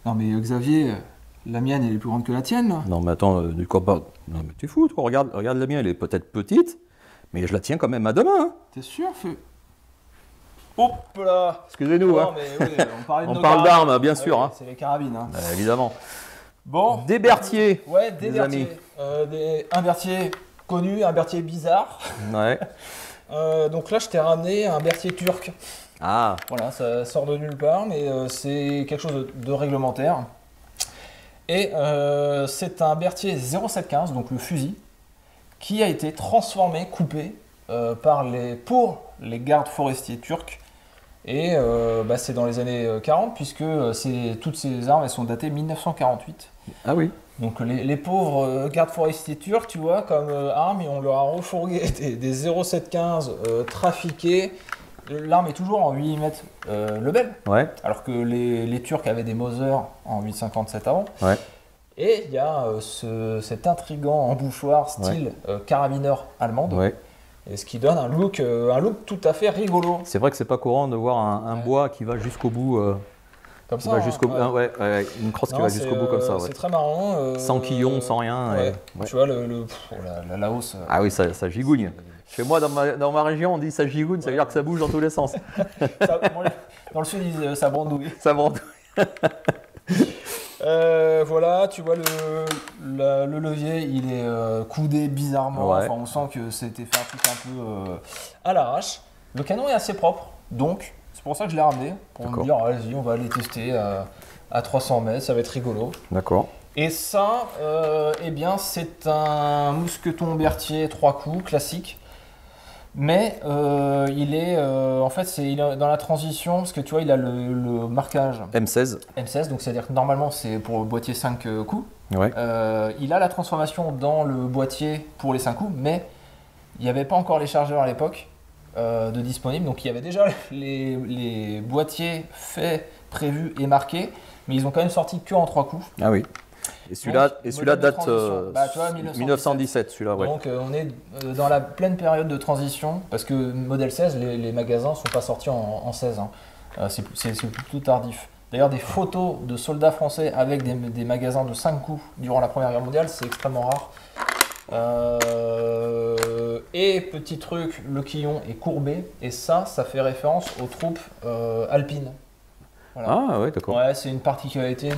Non mais Xavier, la mienne elle est plus grande que la tienne là. Non, mais attends, du coup, pas. Non, mais t'es fou, toi. Regarde la mienne, elle est peut-être petite, mais je la tiens quand même à deux mains. Hein. T'es sûr feu. Hop là. Excusez-nous, Non hein. mais oui, on parlait de On nos parle carabines. d'armes, bien Ah sûr. oui, Hein. c'est les carabines. Hein. Évidemment. Bon. Des Berthier. Ouais, des les Berthier. Un Berthier connu, un Berthier bizarre. Ouais. Donc là je t'ai ramené un Berthier turc. Ah, Voilà, ça sort de nulle part, mais c'est quelque chose de réglementaire. Et c'est un Berthier 0715, donc le fusil, qui a été transformé, coupé pour les gardes forestiers turcs. Et c'est dans les années 40, puisque toutes ces armes elles sont datées 1948. ah oui. Donc les pauvres gardes forestiers turcs, tu vois, comme armes, on leur a refourgué des 0715 trafiqués. L'arme est toujours en 8 mm Lebel, Ouais. alors que les Turcs avaient des Mauser en 8,57 avant. Ouais. Et il y a cet intrigant embouchoir style carabineur allemande, Ouais. et ce qui donne un look tout à fait rigolo. C'est vrai que c'est pas courant de voir un bois qui va jusqu'au bout. Comme Qui ça. va Hein, jusqu'au bout. ouais. Ah ouais, une crosse qui Non, va jusqu'au bout comme ça. Ouais. C'est très marrant. Sans quillon, sans rien. Ouais. Ouais. Tu vois, la hausse. Ah oui, ça gigougne. Chez moi, dans ma région, on dit ça gigougne, ça veut dire que ça bouge dans tous les sens. Dans le sud, ils disent ça brandouille. Ça monte. Voilà, tu vois le levier, il est coudé bizarrement. Ouais. Enfin, on sent que c'était fait un truc un peu à l'arrache. Le canon est assez propre, donc c'est pour ça que je l'ai ramené. Pour me D'accord. dire, allez-y, on va aller tester à 300 mètres, ça va être rigolo. D'accord. Et ça, eh bien, c'est un mousqueton Berthier 3 coups classique. Mais il est il est dans la transition parce que tu vois il a le marquage M16. M16, donc c'est à dire que normalement c'est pour le boîtier 5 coups. Ouais. Il a la transformation dans le boîtier pour les 5 coups, mais il n'y avait pas encore les chargeurs à l'époque de disponibles, donc il y avait déjà les boîtiers faits, prévus et marqués, mais ils ont quand même sorti que en 3 coups. Ah oui. Et celui-là modèle de date transition. Tu vois, 1917, celui-là, ouais. Donc on est dans la pleine période de transition, parce que modèle 16, les magasins ne sont pas sortis en 16. Hein. C'est plutôt tardif. D'ailleurs, des photos de soldats français avec des magasins de 5 coups durant la Première Guerre mondiale, c'est extrêmement rare. Et petit truc, le quillon est courbé, et ça fait référence aux troupes alpines. Voilà. Ah ouais, d'accord. Ouais, c'est une particularité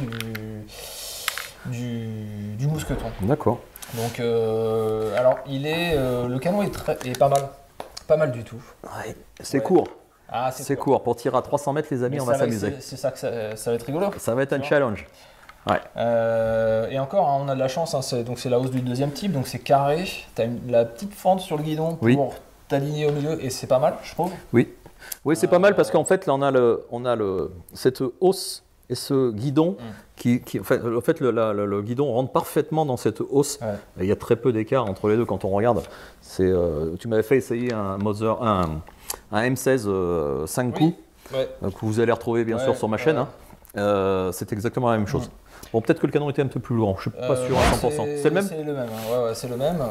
du mousqueton. D'accord. Donc, alors, le canon est pas mal du tout. Ouais. C'est Ouais. court. Ah, C'est court. Pour tirer à 300 mètres, les amis, Mais on va s'amuser. c'est ça que ça va être rigolo. Ça va être un Tu vois. challenge. Ouais. Et encore, hein, on a de la chance. Hein, c'est la hausse du deuxième type, donc c'est carré. T'as la petite fente sur le guidon Oui. pour t'aligner au milieu, et c'est pas mal, je trouve. Oui. Oui, c'est pas mal parce qu'en fait, là, on a cette hausse et ce guidon en fait, le guidon rentre parfaitement dans cette hausse. Ouais. Et il y a très peu d'écart entre les deux quand on regarde. Tu m'avais fait essayer un M16 5 coups, Ouais. que vous allez retrouver bien sûr sur ma chaîne. Hein. C'est exactement la même chose. Bon, peut-être que le canon était un peu plus lourd, je suis pas sûr à 100%. C'est le même. C'est le même, hein. Ouais, c'est le même.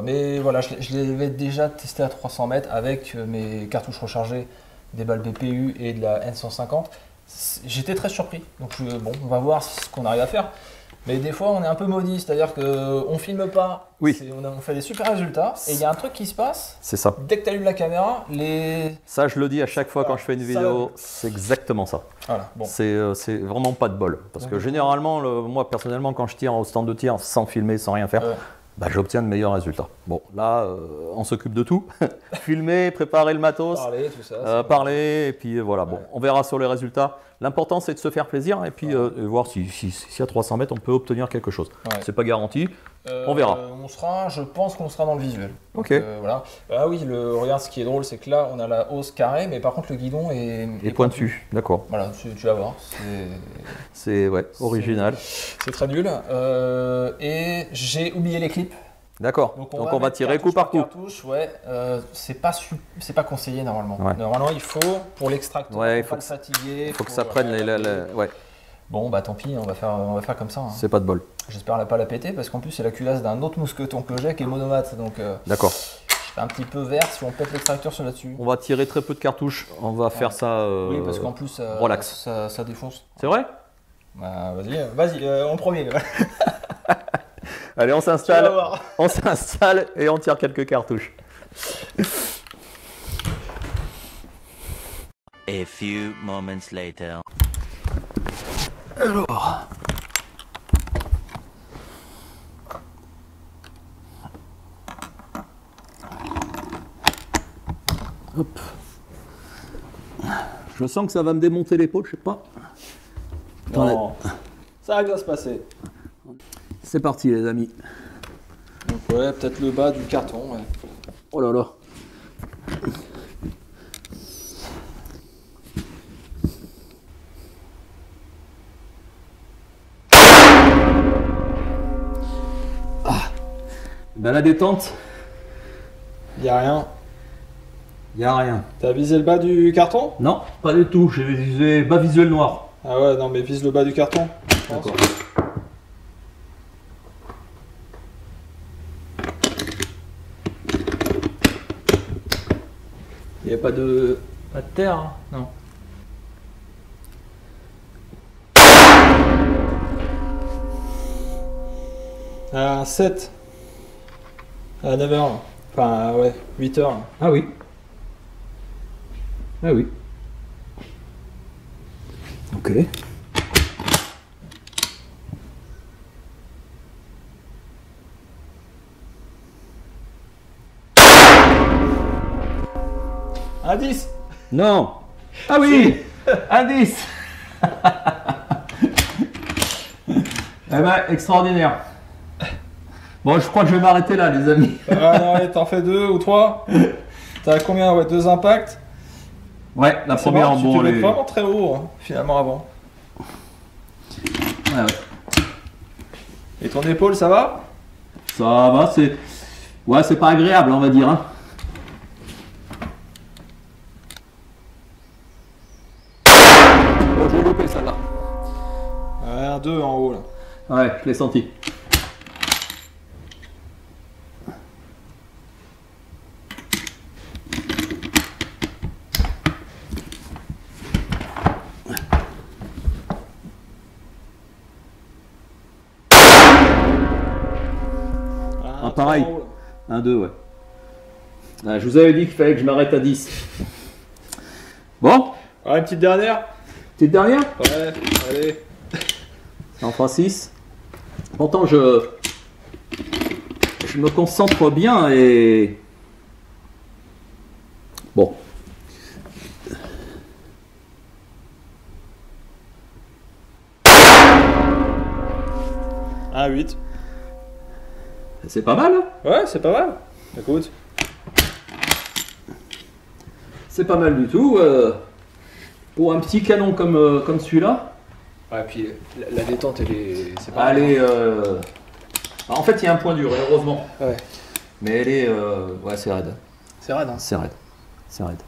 Mais voilà, je l'avais déjà testé à 300 mètres avec mes cartouches rechargées, des balles BPU et de la N150. J'étais très surpris. Donc bon, on va voir ce qu'on arrive à faire. Mais des fois, on est un peu maudit, c'est-à-dire qu'on filme pas, Oui. On fait des super résultats, et il y a un truc qui se passe. C'est ça. Dès que tu allumes la caméra, Ça, je le dis à chaque fois quand je fais une Ça- vidéo, c'est exactement ça. Voilà, bon. C'est vraiment pas de bol. Parce que généralement, moi personnellement, quand je tire au stand de tir sans filmer, sans rien faire, j'obtiens de meilleurs résultats. Bon, là, on s'occupe de tout. Filmer, préparer le matos, Parler, tout ça. parler, et puis voilà. Bon, on verra sur les résultats. L'important, c'est de se faire plaisir et puis de voir si à 300 mètres, on peut obtenir quelque chose. Ouais. C'est pas garanti. On verra. Je pense qu'on sera dans le visuel. Ok. Donc, voilà. Ah oui, regarde, ce qui est drôle, c'est que là, on a la hausse carrée, mais par contre, le guidon est pointu, d'accord. Voilà, tu vas voir. C'est original. C'est très nul. Et j'ai oublié les clips. D'accord. Donc on va mettre tirer coup par coup. Cartouche, ouais. C'est pas conseillé normalement. Ouais. Normalement, il faut, pour l'extracteur, Ouais, faut pas le fatiguer. Il faut que ça prenne ouais. Bon, bah tant pis, on va faire comme ça. Hein. C'est pas de bol. J'espère ne pas la péter, parce qu'en plus, c'est la culasse d'un autre mousqueton que j'ai qui est monomate. Donc, D'accord. un petit peu vert si on pète l'extracteur sur là-dessus. On va tirer très peu de cartouches. On va faire ça Oui, parce qu'en plus, relax. ça défonce. C'est vrai? Bah, vas-y, en premier. Allez, on Tu vas s'installe. voir. On s'installe et on tire quelques cartouches. A few moments later. Alors. Hop. Je sens que ça va me démonter l'épaule, je sais pas. Non. Ça va bien se passer. C'est parti les amis. Donc ouais, peut-être le bas du carton. Ouais. Oh là là. Ben la détente, Y a rien. y a rien. T'as visé le bas du carton? Non, pas du tout. J'ai visé bas visuel noir. Ah ouais, non mais vise le bas du carton. je pense. D'accord. Il n'y a pas de terre, hein. Non. À 7. À 9h. Enfin ouais, 8h. Ah oui. Ah oui. Ok. À 10. Non. Ah oui. Indice. Eh ben, extraordinaire. Bon, je crois que je vais m'arrêter là, les amis. Ah non, allez, t'en fais 2 ou 3. T'as combien? Ouais, 2 impacts. Ouais, la C'est première, marrant, bon, tu te mets les... vraiment très haut, hein, finalement, avant. Ouais, ouais. Et ton épaule, ça va? Ça va, c'est... Ouais, c'est pas agréable, on va dire, hein. Oh, je l'ai loupé, celle-là. Ouais, un 2 en haut, là. Ouais, je l'ai senti. Ah, pareil. en haut, là. 1, 2, ouais. Ah, je vous avais dit qu'il fallait que je m'arrête à 10. Bon, Ouais, une petite dernière. petite dernière. Ouais, allez. Ça en fera 6. Pourtant, je me concentre bien et... Bon. Un 8. C'est pas mal, hein. Ouais, c'est pas mal. Écoute. C'est pas mal du tout. Pour un petit canon comme celui-là. Ouais, puis la détente, elle est. C'est Allez, en fait, il y a un point dur, heureusement. Ouais. Mais elle est... Ouais, c'est raide. C'est raide, hein. C'est raide. C'est raide.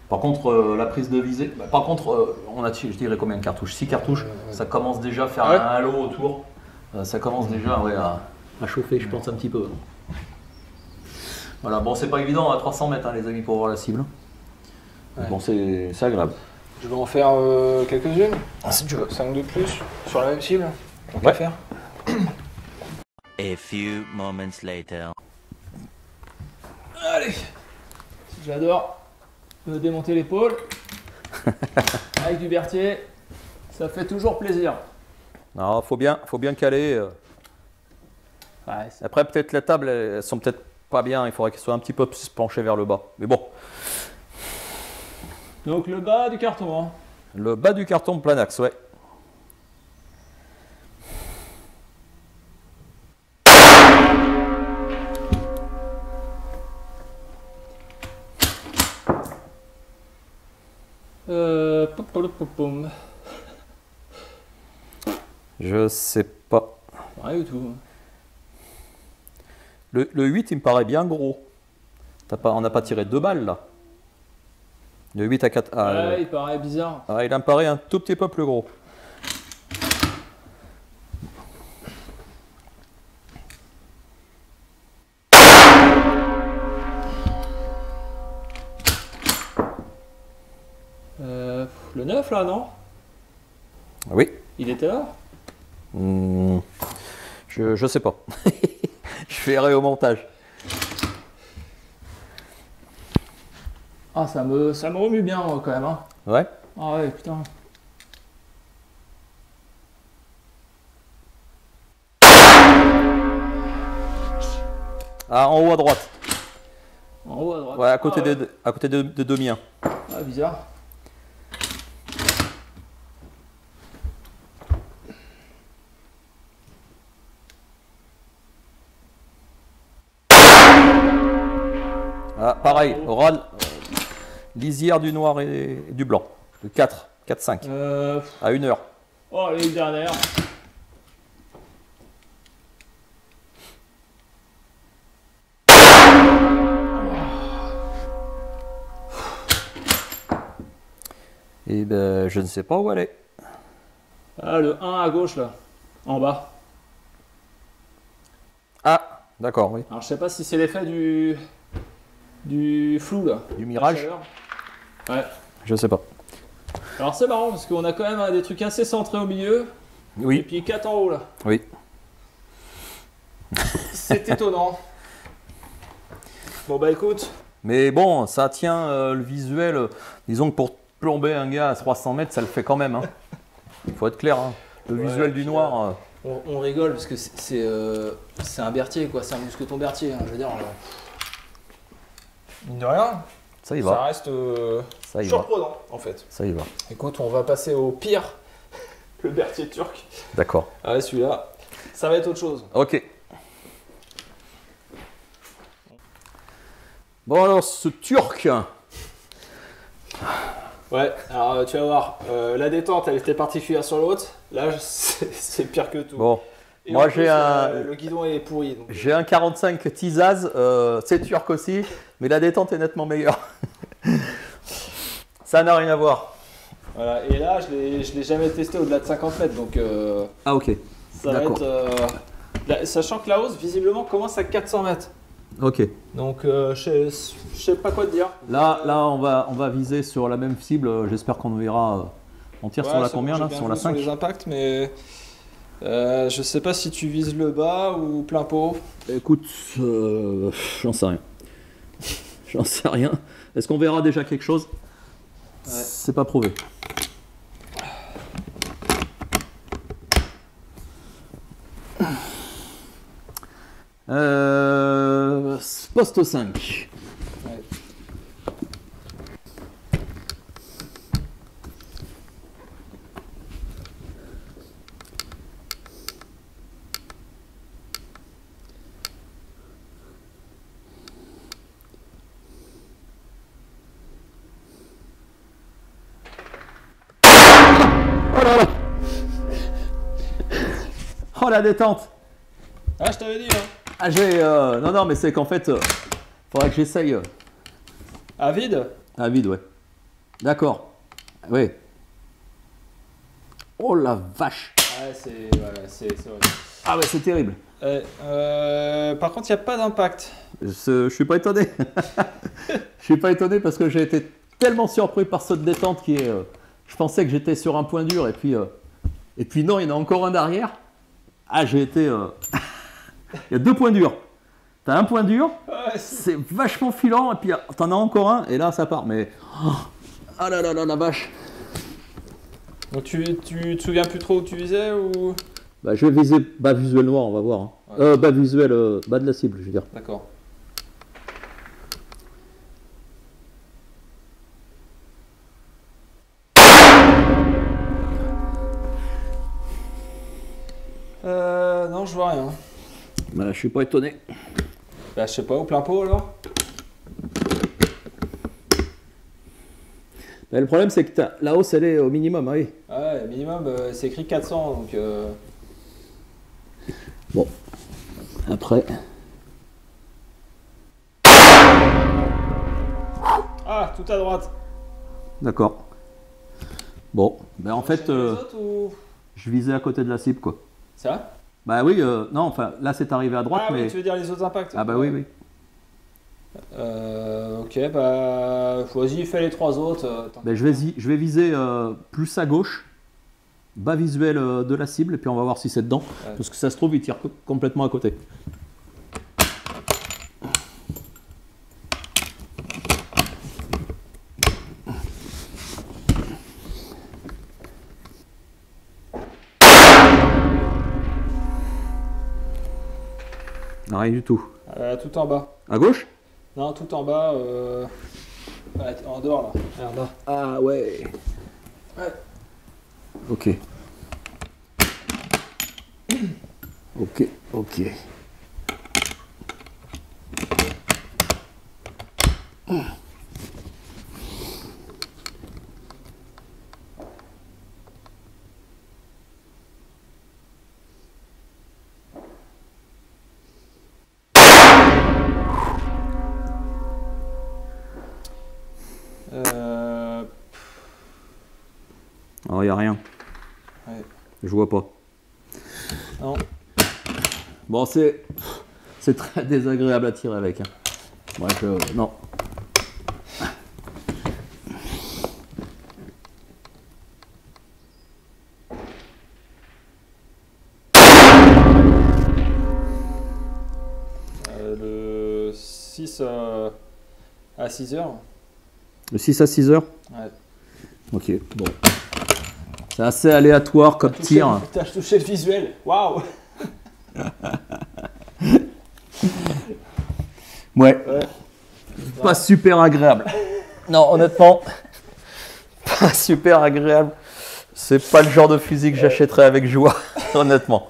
Par contre, la prise de visée... Par contre, on a, je dirais combien de cartouches? 6 cartouches. Ouais. Ça commence déjà à faire Ah ouais. un halo autour. Ça commence déjà ouais, à chauffer, je pense, un petit peu. Voilà, bon, c'est pas évident à 300 mètres, hein, les amis, pour voir la cible. Mais Ouais. bon, c'est agréable. Je vais en faire quelques-unes. Si tu veux. 5 de plus sur la même cible. On peut Ouais. faire. A few moments later. Allez. J'adore me démonter l'épaule. Avec du Berthier. Ça fait toujours plaisir. Alors, faut bien caler. Ouais, Après, peut-être les tables, elles sont peut-être pas bien. Il faudrait qu'elles soient un petit peu plus penchées vers le bas. Mais bon, donc le bas du carton, hein. le bas du carton plein axe, ouais. Pom. Je sais pas. Rien du tout. Le 8, il me paraît bien gros. On n'a pas tiré 2 balles là. Le 8 à 4. Ouais, il paraît bizarre. Il me paraît un tout petit peu plus gros. Le 9 là, non? Oui. Il était là? Je sais pas. Je verrai au montage. Ah, ça me remue bien quand même. Hein. Ouais. Ah ouais, putain. Ah, en haut à droite. En haut à droite. Ouais, à côté, ah, ouais. à côté de deux miens. Ah, bizarre. Ah, pareil, oral, lisière du noir et du blanc. De 4, 5. À 1 heure. Oh, les dernières. Et ben, je ne sais pas où elle est. Ah, le 1 à gauche là, en bas. Ah, d'accord, oui. Alors je sais pas si c'est l'effet du flou là. Du mirage. La chaleur. Ouais. Je sais pas. Alors c'est marrant parce qu'on a quand même des trucs assez centrés au milieu. Et Oui, puis 4 en haut là. oui. C'est étonnant. Bon bah écoute. Mais bon, ça tient le visuel. Disons que pour plomber un gars à 300 mètres, ça le fait quand même. Hein. Il faut être clair. Hein. Le Ouais, visuel du puis, noir. On rigole parce que c'est un Berthier quoi, c'est un mousqueton Berthier. Hein, je veux dire. Mine de rien, Ça y ça va. reste Ça y va. surprenant en fait. Ça y va. Écoute, on va passer au pire, le Berthier turc. D'accord. Ah ouais, celui-là, ça va être autre chose. Ok. Bon alors, ce turc. Ouais, alors tu vas voir, la détente elle était particulière sur l'autre, là c'est pire que tout. Bon, Et moi en plus, j'ai un. le guidon est pourri. Donc... J'ai un 45 Tizaz, c'est turc aussi, mais la détente est nettement meilleure. Ça n'a rien à voir. Voilà, et là je l'ai jamais testé au-delà de 50 mètres, donc Ah ok. ça va D'accord. être... sachant que la hausse visiblement commence à 400 mètres. Ok. Donc je sais pas quoi te dire. Là, on va viser sur la même cible. J'espère qu'on verra. On tire Ouais, sur la c'est combien bon, là? j'ai bien Sur la vu 5? les impacts, mais je sais pas si tu vises le bas ou plein pot. Écoute, j'en sais rien. J'en sais rien. Est-ce qu'on verra déjà quelque chose? Ouais. C'est pas prouvé. Poste 5. Ouais. Oh là là. Oh la détente. Ah, je t'avais dit, hein. Ah j'ai... non, mais c'est qu'en fait... faudrait que j'essaye... À vide. à vide, ouais. D'accord. Oui. Oh la vache. Ouais, c'est horrible. Ah ouais, c'est terrible. Par contre, il n'y a pas d'impact. Je suis pas étonné. Je suis pas étonné parce que j'ai été tellement surpris par cette détente qui est... je pensais que j'étais sur un point dur et puis non, il y en a encore un derrière. Ah, j'ai été... il y a 2 points durs. T'as un point dur, Ouais, c'est vachement filant et puis t'en as encore un et là ça part. Mais... ah là là là, la vache. Donc tu te souviens plus trop où tu visais ou... Bah, je vais viser bas visuel noir, on va voir. Hein. Ouais. Bas visuel, bas de la cible, je veux dire. D'accord. Non, je vois rien. Bah, je suis pas étonné. Bah, je sais pas, au plein pot alors. Bah, le problème, c'est que la hausse, elle est au minimum, oui. Ouais, minimum, c'est écrit 400, donc... Bon, après... Ah, tout à droite. D'accord. Bon, ben en fait, Les autres, ou... je visais à côté de la cible, quoi. Ça? Bah oui, non, enfin, là, c'est arrivé à droite, Ah mais... oui, tu veux dire les autres impacts? Ah bah oui, oui. Ok, bah... Vas-y, fais les 3 autres. Ben, je vais viser plus à gauche. bas visuel de la cible, et puis on va voir si c'est dedans. Ouais. Parce que ça se trouve, il tire complètement à côté. Rien du tout. Tout en bas. À gauche? Non, tout en bas. En dehors là. Regarde là. Ah ouais. Ouais. Ok. Ok, ok. Alors, il n'y a rien. Ouais. Je vois pas. Non. Bon, c'est très désagréable à tirer avec. Hein. Bref, non. Le 6 à 6 heures. Le 6 à 6 heures? Ouais. Ok, bon. C'est assez aléatoire comme tir. T'as touché le visuel. Waouh. Ouais. Pas super agréable. Non, honnêtement, pas super agréable. C'est pas le genre de fusil que j'achèterais avec joie, honnêtement.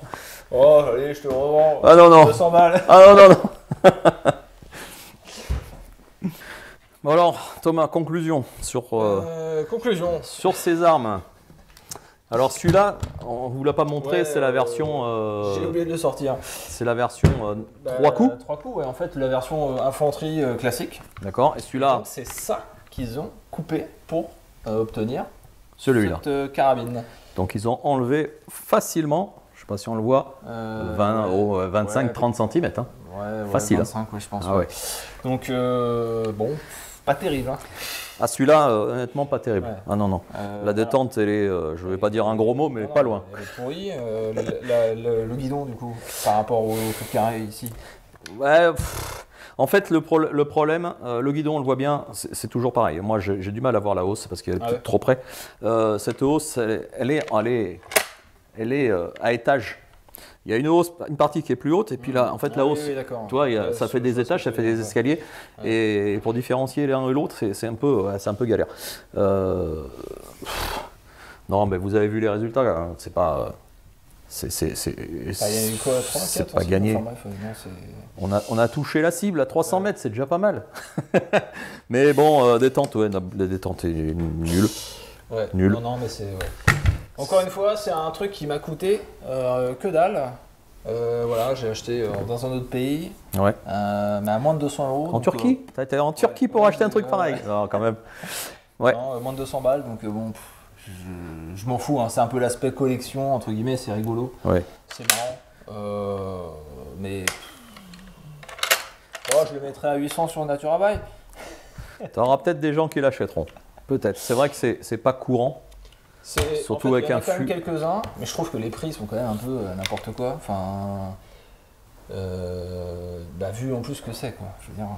Oh, allez, je te revends. Ah non, non. 200 balles. Ah non, non, non. Bon alors, Thomas, conclusion sur Conclusion. ces armes. Alors celui-là, on vous l'a pas montré, Ouais, c'est la version. J'ai oublié de le sortir. C'est la version 3 coups. 3 coups, ouais. En fait, la version infanterie classique. D'accord. Et celui-là, Donc, c'est ça qu'ils ont coupé pour obtenir celui-là. cette carabine. Donc ils ont enlevé facilement, je sais pas si on le voit, 25-30 cm. Hein. Ouais, Facile. 25, ouais, je pense. Ah ouais. Donc, bon, pas terrible. Hein. Ah celui-là, honnêtement, pas terrible. Ouais. Ah non, non. La détente, elle est, je vais pas dire un gros mot, mais Non, pas non, loin. Elle est pourrie. Le guidon, du coup, par rapport au truc carré ici. Ouais, en fait, le problème, le guidon, on le voit bien, c'est toujours pareil. Moi, j'ai du mal à voir la hausse parce qu'elle est peut-être trop près. Cette hausse, elle est à étage. Il y a une hausse, une partie qui est plus haute, et puis là, en fait, la hausse, oui, tu vois, ça fait des étages, ça fait des ouais. escaliers, et pour différencier l'un et l'autre, c'est un peu galère. Non, mais vous avez vu les résultats, hein, c'est pas. Il y a eu quoi, 3, c'est 4, pas gagné. Enfin, bref, non, On a touché la cible à 300 mètres, c'est déjà pas mal. Mais bon, détente, ouais, la détente est nulle. ouais. Nul. Non, non, mais c'est. Ouais. Encore une fois, c'est un truc qui m'a coûté que dalle. Voilà, j'ai acheté dans un autre pays, Ouais. mais à moins de 200 euros. En donc, Turquie T'as été en Turquie pour acheter un truc pareil? Non, quand même. Ouais. Non, moins de 200 balles, donc bon, je m'en fous. Hein, c'est un peu l'aspect collection, entre guillemets, c'est rigolo. Ouais. C'est marrant. Mais. Oh, je le mettrais à 800 sur Naturabuy. T'auras peut-être des gens qui l'achèteront. Peut-être. C'est vrai que c'est pas courant. Surtout avec il y en a un quand même flux. quelques-uns, mais je trouve que les prix sont quand même un peu n'importe quoi. Enfin, vu en plus ce que c'est, quoi. Je veux dire.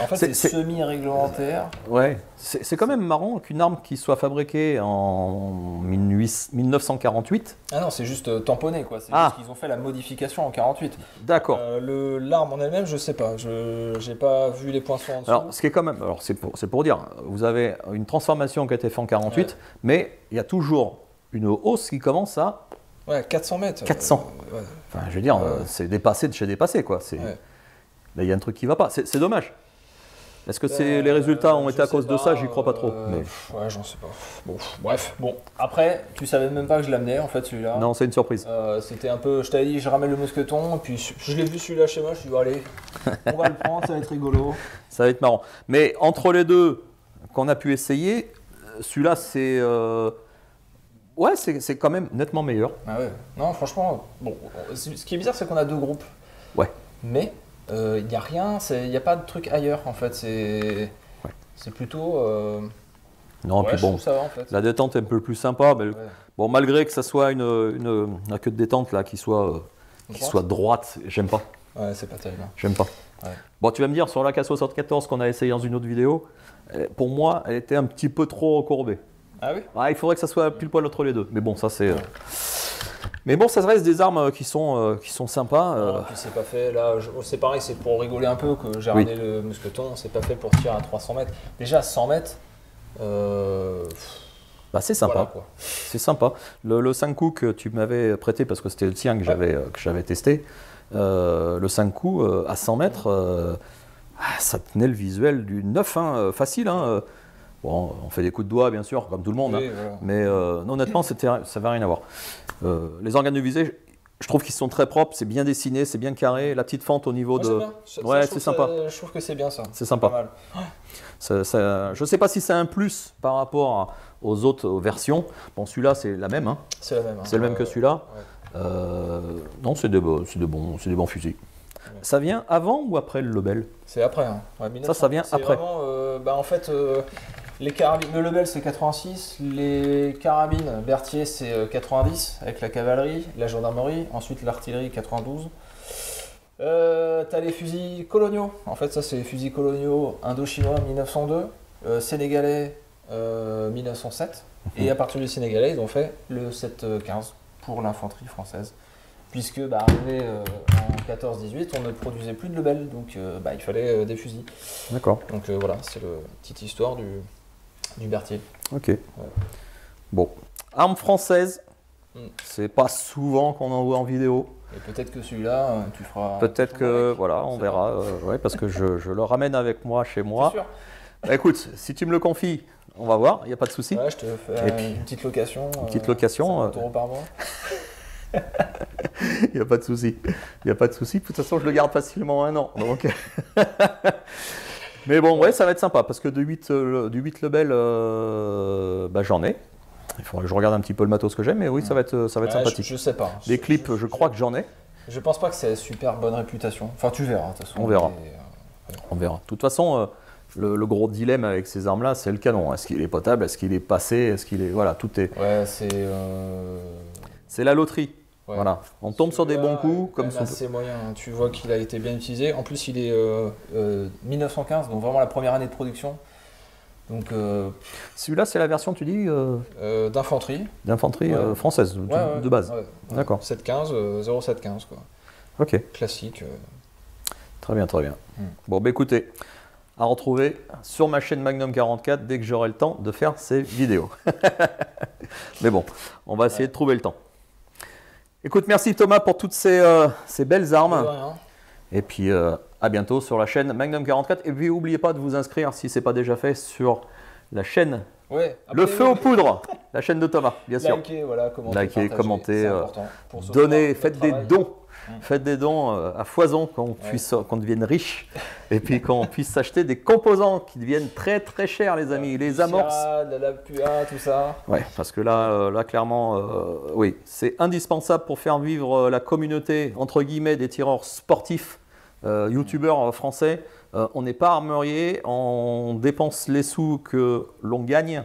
En fait, c'est semi-réglementaire. Ouais. C'est quand même marrant qu'une arme qui soit fabriquée en 1948. Ah non, c'est juste tamponné, quoi. C'est Ah. juste qu'ils ont fait la modification en 48. D'accord. L'arme en elle-même, je sais pas. J'ai pas vu les poinçons en dessous. Alors, ce qui est quand même, alors c'est pour dire, vous avez une transformation qui a été faite en 48, Ouais. mais il y a toujours une hausse qui commence à Ouais, 400 mètres. 400. Ouais. Enfin, je veux dire, Ouais. c'est dépassé de chez dépassé, quoi. Ouais. Là, il y a un truc qui va pas. C'est dommage. Est-ce que les résultats ont je été à sais cause de pas, ça? J'y crois pas trop. Mais... Ouais, j'en sais pas. Bon, bref. Bon, après, tu savais même pas que je l'amenais, en fait, celui-là. Non, c'est une surprise. C'était un peu, je t'avais dit, je ramène le mousqueton, et puis je l'ai vu celui-là chez moi, je suis dit, bon, allez, on va le prendre, ça va être rigolo. Ça va être marrant. Mais entre les deux qu'on a pu essayer, celui-là, c'est... Ouais, c'est quand même nettement meilleur. Ah ouais. Non, franchement, bon, ce qui est bizarre, c'est qu'on a deux groupes. Ouais. Mais il n'y a rien, il n'y a pas de truc ailleurs, en fait. C'est plutôt. Non, ouais, puis je bon, trouve ça va, en fait. la détente est un peu plus sympa, mais, Ouais. Bon, malgré que ça soit la queue de détente là, qui soit droite, j'aime pas. Ouais, c'est pas terrible. J'aime pas. Ouais. Bon, tu vas me dire, sur la K74 qu'on a essayé dans une autre vidéo, pour moi, elle était un petit peu trop recourbée. Ah oui? Ouais, il faudrait que ça soit pile poil entre les deux. Mais bon, ça c'est. Mais bon, ça reste des armes qui sont sympas. Puis c'est pas fait, là, c'est pareil, c'est pour rigoler un peu que j'ai ramené le mousqueton, c'est pas fait pour tirer à 300 mètres. Déjà, 100 mètres, bah, c'est sympa. voilà, quoi. C'est sympa. Le 5 coups que tu m'avais prêté, parce que c'était le tien que j'avais testé, le 5 coups à 100 mètres, ça tenait le visuel du 9, hein, facile. Hein. Bon, on fait des coups de doigt, bien sûr, comme tout le monde, Oui, hein. voilà. Mais non, honnêtement, ça n'avait rien à voir. Les organes de visée, je trouve qu'ils sont très propres, c'est bien dessiné, c'est bien carré. La petite fente au niveau Moi, de. c'est bien. Ouais, je c'est trouve sympa. Je trouve que c'est bien ça. C'est sympa. Pas mal. Je ne sais pas si c'est un plus par rapport aux autres versions. Bon, celui-là, c'est la même. Hein. C'est la même. Hein. C'est le même que celui-là. Ouais. Non, c'est des bons fusils. Ouais. Ça vient avant ou après le Lebel? C'est après. Hein. Ouais, 1900, ça vient c'est après. Vraiment, en fait, les carabines, le Lebel c'est 86, les carabines Berthier c'est 90 avec la cavalerie, la gendarmerie, ensuite l'artillerie 92. T'as les fusils coloniaux, en fait ça c'est les fusils coloniaux indo-chinois 1902, sénégalais 1907, et à partir du sénégalais ils ont fait le 7-15 pour l'infanterie française. Puisque arrivé en 14-18, on ne produisait plus de Lebel, donc il fallait des fusils. D'accord. Donc voilà, c'est la petite histoire du Berthier. Ok. Ouais. Bon. Arme française, c'est pas souvent qu'on en voit en vidéo. Et peut-être que celui-là, tu feras. Peut-être que, voilà, on verra. Ouais, parce que je le ramène avec moi chez moi. C'est sûr. Bah, écoute, si tu me le confies, on va voir, il n'y a pas de souci. Ouais, je te fais une petite location. Une petite location. 50 € par mois. Il n'y a pas de souci. Il n'y a pas de souci. De toute façon, je le garde facilement 1 an. Donc... Mais bon, ouais, ça va être sympa parce que du 8 Lebel, j'en ai. Il faudrait que je regarde un petit peu le matos que j'ai, mais oui, ça va être sympathique. Je sais pas. Les clips, je crois que j'en ai. Je pense pas que c'est super bonne réputation. Enfin, tu verras, de toute façon. On verra. On verra. De toute façon, le gros dilemme avec ces armes-là, c'est le canon. Est-ce qu'il est potable? Est-ce qu'il est passé? Est-ce qu'il est... Voilà, tout est... Ouais, c'est la loterie. Ouais. Voilà. On tombe sur des bons coups. Comme ça. C'est moyen. Hein. Tu vois qu'il a été bien utilisé. En plus, il est 1915, donc vraiment la première année de production. Donc, celui-là, c'est la version, tu dis d'infanterie. D'infanterie française, de base. Ouais. D'accord. 715, 0715 quoi. Ok. Classique. Très bien, très bien. Bon, écoutez, à retrouver sur ma chaîne Magnum 44 dès que j'aurai le temps de faire ces vidéos. Mais bon, on va essayer de trouver le temps. Écoute, merci Thomas pour toutes ces belles armes. Et puis à bientôt sur la chaîne Magnum 44. Et puis n'oubliez pas de vous inscrire si ce n'est pas déjà fait sur la chaîne Le Feu aux Poudres, la chaîne de Thomas, bien sûr. Likez, commentez, donnez, faites des dons. Faites des dons à foison, qu'on devienne riche et puis qu'on puisse s'acheter des composants qui deviennent très très chers, les amis. Les amorces. La PUA, tout ça. Ouais, parce que là clairement, oui, c'est indispensable pour faire vivre la communauté, entre guillemets, des tireurs sportifs, youtubeurs français. On n'est pas armurier, on dépense les sous que l'on gagne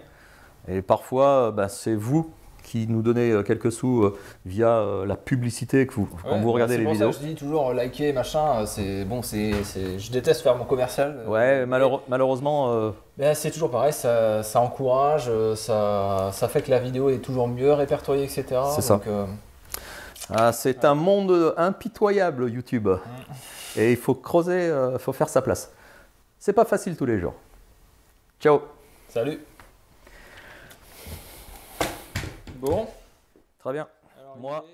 et parfois c'est vous qui nous donnez quelques sous via la publicité quand vous regardez les vidéos. C'est pour ça que je dis toujours liker, machin, je déteste faire mon commercial. Ouais, malheureusement... c'est toujours pareil, ça encourage, ça fait que la vidéo est toujours mieux répertoriée, etc. C'est ça. C'est un monde impitoyable, YouTube. Et il faut creuser, il faut faire sa place. C'est pas facile tous les jours. Ciao. Salut. Bon. Très bien. Alors, moi...